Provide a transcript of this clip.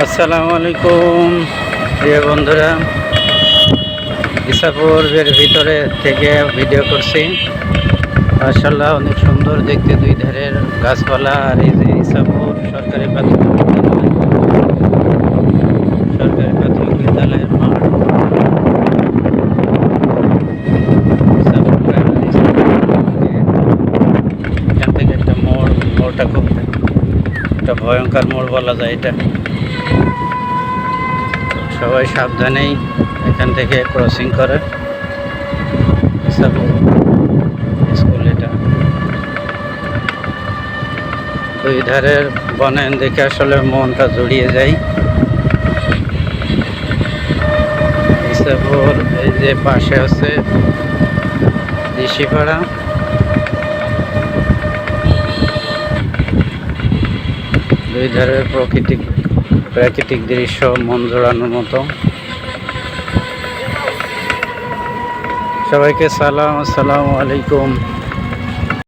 আসসালামু আলাইকুম প্রিয় বন্ধুরা, ইসাপুরের ভিতরে থেকে ভিডিও করছি। মাশাআল্লাহ অনেক সুন্দর দেখতে, দুই ধারের গাছপালা। আর এই যে ইসাপুর সরকারি প্রাথমিক বিদ্যালয়ের মাঠ। ইসাপুর প্রাইমারি স্কুল এখান থেকে একটা মোড়টা খুব একটা ভয়ঙ্কর মোড় বলা যায় এটা। সবাই সাবধানেই এখান থেকে ক্রসিং করে। স্কুল এটা দুই ধারের বনায়ন দেখে আসলে মনটা জড়িয়ে যায়। ইসাপুর এই যে পাশে আছে ঋষিপাড়া। দুই ধারের প্রাকৃতিক দৃশ্য মন জোড়ানোর মতো। সবাইকে সালাম, আসসালামু আলাইকুম।